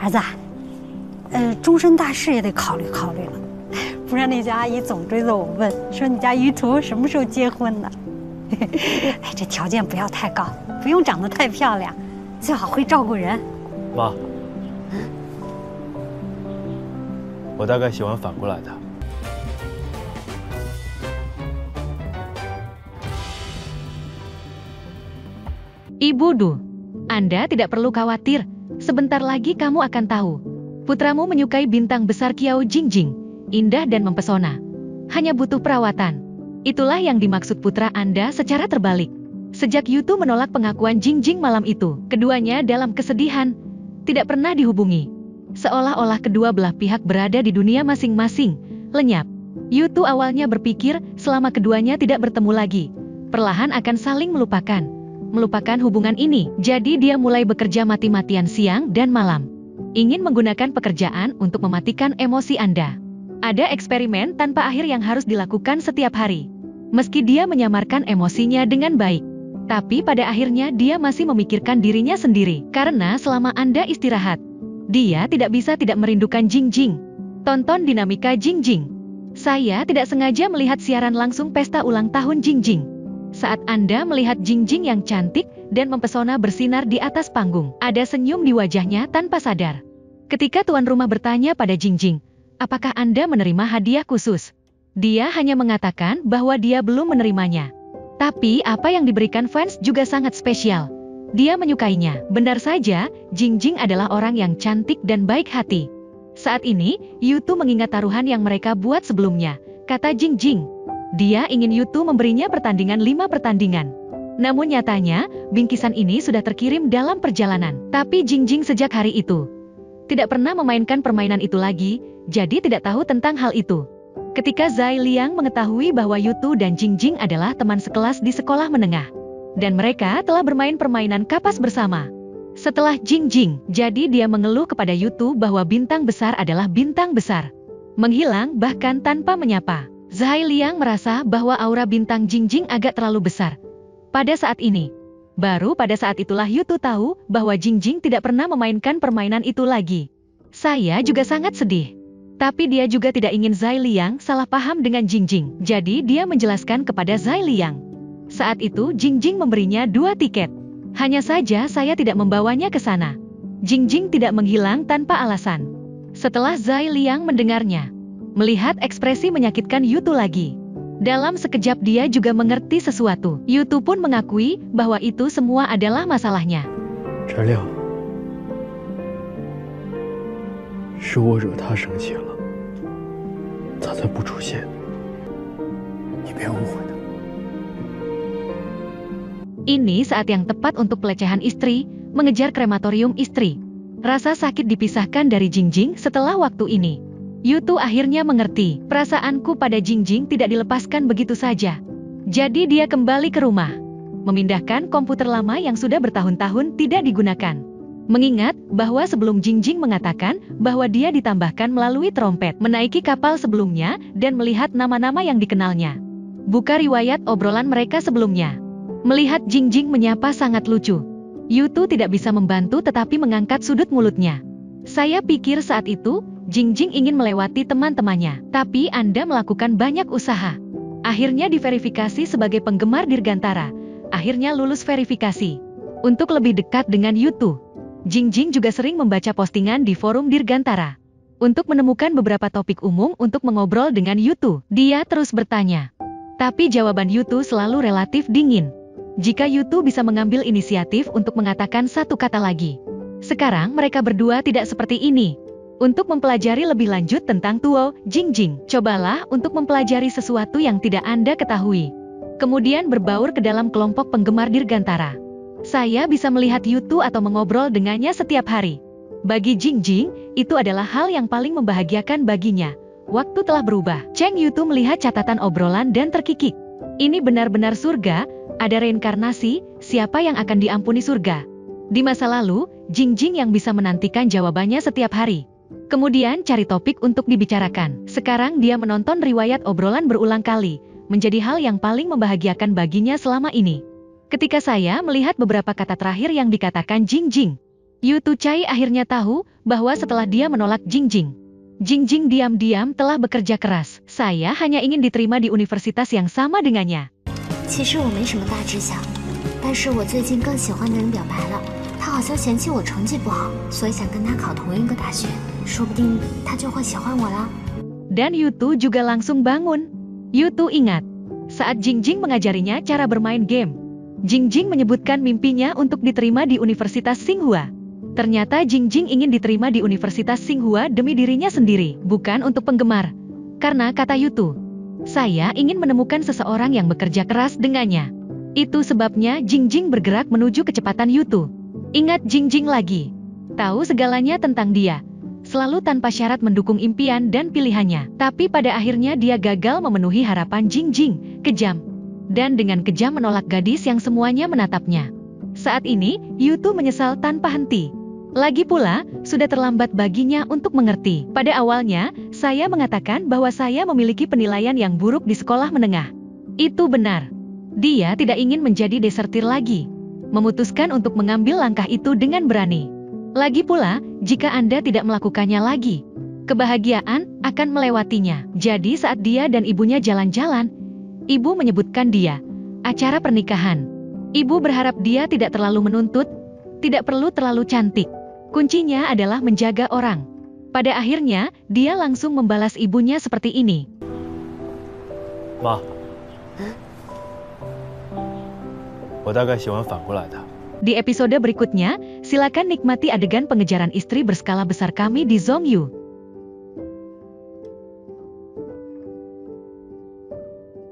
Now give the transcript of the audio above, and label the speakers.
Speaker 1: 儿子，终身大事也得考虑考虑了，不然那家阿姨总追着我问，说你家于途什么时候结婚呢？哎，这条件不要太高，不用长得太漂亮，最好会照顾人。
Speaker 2: 妈，我大概喜欢反过来的。
Speaker 3: Ibu Du, Anda tidak perlu khawatir. Sebentar lagi kamu akan tahu. Putramu menyukai bintang besar Qiao Jingjing, indah dan mempesona. Hanya butuh perawatan. Itulah yang dimaksud putra Anda secara terbalik. Sejak Yutu menolak pengakuan Jingjing malam itu, keduanya dalam kesedihan, tidak pernah dihubungi. Seolah-olah kedua belah pihak berada di dunia masing-masing, lenyap. Yutu awalnya berpikir selama keduanya tidak bertemu lagi, perlahan akan saling melupakan hubungan ini. Jadi dia mulai bekerja mati-matian siang dan malam. Ingin menggunakan pekerjaan untuk mematikan emosi Anda. Ada eksperimen tanpa akhir yang harus dilakukan setiap hari. Meski dia menyamarkan emosinya dengan baik, tapi pada akhirnya dia masih memikirkan dirinya sendiri. Karena selama Anda istirahat, dia tidak bisa tidak merindukan Jingjing. Tonton dinamika Jingjing. Saya tidak sengaja melihat siaran langsung pesta ulang tahun Jingjing. Saat Anda melihat Jingjing yang cantik dan mempesona bersinar di atas panggung, ada senyum di wajahnya tanpa sadar. Ketika tuan rumah bertanya pada Jingjing, apakah Anda menerima hadiah khusus? Dia hanya mengatakan bahwa dia belum menerimanya. Tapi apa yang diberikan fans juga sangat spesial. Dia menyukainya. Benar saja, Jingjing adalah orang yang cantik dan baik hati. Saat ini, Yutu mengingat taruhan yang mereka buat sebelumnya, kata Jingjing. Dia ingin Yutu memberinya 5 pertandingan. Namun nyatanya, bingkisan ini sudah terkirim dalam perjalanan. Tapi Jingjing sejak hari itu tidak pernah memainkan permainan itu lagi, jadi tidak tahu tentang hal itu. Ketika Zai Liang mengetahui bahwa Yutu dan Jingjing adalah teman sekelas di sekolah menengah, dan mereka telah bermain permainan kapas bersama. Setelah Jingjing, jadi dia mengeluh kepada Yutu bahwa bintang besar adalah bintang besar, menghilang bahkan tanpa menyapa. Zai Liang merasa bahwa aura bintang Jingjing agak terlalu besar. Pada saat ini, baru pada saat itulah Yutu tahu bahwa Jingjing tidak pernah memainkan permainan itu lagi. Saya juga sangat sedih. Tapi dia juga tidak ingin Zai Liang salah paham dengan Jingjing. Jadi dia menjelaskan kepada Zai Liang. Saat itu Jingjing memberinya 2 tiket. Hanya saja saya tidak membawanya ke sana. Jingjing tidak menghilang tanpa alasan. Setelah Zai Liang mendengarnya, melihat ekspresi menyakitkan Yutu lagi. Dalam sekejap dia juga mengerti sesuatu. Yutu pun mengakui bahwa itu semua adalah masalahnya.
Speaker 2: 陈亮，是我惹他生气了，他才不出现。你别误会他。
Speaker 3: Ini saat yang tepat untuk pelecehan istri, mengejar krematorium istri. Rasa sakit dipisahkan dari Jingjing setelah waktu ini. Yutu akhirnya mengerti, perasaanku pada Jingjing tidak dilepaskan begitu saja. Jadi dia kembali ke rumah, memindahkan komputer lama yang sudah bertahun-tahun tidak digunakan. Mengingat bahwa sebelum Jingjing mengatakan bahwa dia ditambahkan melalui trompet, menaiki kapal sebelumnya dan melihat nama-nama yang dikenalnya. Buka riwayat obrolan mereka sebelumnya. Melihat Jingjing menyapa sangat lucu. Yutu tidak bisa membantu tetapi mengangkat sudut mulutnya. Saya pikir saat itu, Jingjing ingin melewati teman-temannya, tapi Anda melakukan banyak usaha. Akhirnya diverifikasi sebagai penggemar Dirgantara. Akhirnya lulus verifikasi. Untuk lebih dekat dengan Yutu, Jingjing juga sering membaca postingan di forum Dirgantara. Untuk menemukan beberapa topik umum untuk mengobrol dengan Yutu, dia terus bertanya. Tapi jawaban Yutu selalu relatif dingin. Jika Yutu bisa mengambil inisiatif untuk mengatakan satu kata lagi. Sekarang mereka berdua tidak seperti ini. Untuk mempelajari lebih lanjut tentang Tuo Jingjing, cobalah untuk mempelajari sesuatu yang tidak Anda ketahui. Kemudian berbaur ke dalam kelompok penggemar Dirgantara. Saya bisa melihat Yutu atau mengobrol dengannya setiap hari. Bagi Jingjing, itu adalah hal yang paling membahagiakan baginya. Waktu telah berubah. Cheng Yutu melihat catatan obrolan dan terkikik. Ini benar-benar surga, ada reinkarnasi, siapa yang akan diampuni surga? Di masa lalu, Jingjing yang bisa menantikan jawabannya setiap hari. Kemudian cari topik untuk dibicarakan. Sekarang dia menonton riwayat obrolan berulang kali, menjadi hal yang paling membahagiakan baginya selama ini. Ketika saya melihat beberapa kata terakhir yang dikatakan Jingjing, Yu Tucai akhirnya tahu bahwa setelah dia menolak Jingjing, Jingjing diam-diam telah bekerja keras. Saya hanya ingin diterima di universitas yang sama dengannya.
Speaker 4: 其实我没什么大志向，但是我最近更喜欢的人表白了，他好像嫌弃我成绩不好，所以想跟他考同一个大学，说不定他就会喜欢我了。
Speaker 3: Dan Yutu juga langsung bangun. Yutu ingat, saat Jingjing mengajarinya cara bermain game, Jingjing menyebutkan mimpinya untuk diterima di Universitas Tsinghua. Ternyata Jingjing ingin diterima di Universitas Tsinghua demi dirinya sendiri, bukan untuk penggemar. Karena kata Yutu, saya ingin menemukan seseorang yang bekerja keras dengannya. Itu sebabnya Jingjing bergerak menuju kecepatan Yutu. Ingat Jingjing lagi, tahu segalanya tentang dia. Selalu tanpa syarat mendukung impian dan pilihannya. Tapi pada akhirnya dia gagal memenuhi harapan Jingjing, kejam. Dan dengan kejam menolak gadis yang semuanya menatapnya. Saat ini, Yutu menyesal tanpa henti. Lagi pula, sudah terlambat baginya untuk mengerti. Pada awalnya, saya mengatakan bahwa saya memiliki penilaian yang buruk di sekolah menengah. Itu benar. Dia tidak ingin menjadi desertir lagi. Memutuskan untuk mengambil langkah itu dengan berani. Lagi pula, jika Anda tidak melakukannya lagi, kebahagiaan akan melewatinya. Jadi saat dia dan ibunya jalan-jalan, ibu menyebutkan dia acara pernikahan. Ibu berharap dia tidak terlalu menuntut, tidak perlu terlalu cantik. Kuncinya adalah menjaga orang. Pada akhirnya, dia langsung membalas ibunya seperti ini.
Speaker 2: Ma, 我大概喜欢反过来的。
Speaker 3: Di episode berikutnya, silakan nikmati adegan pengejaran istri berskala besar kami di Zhongyu.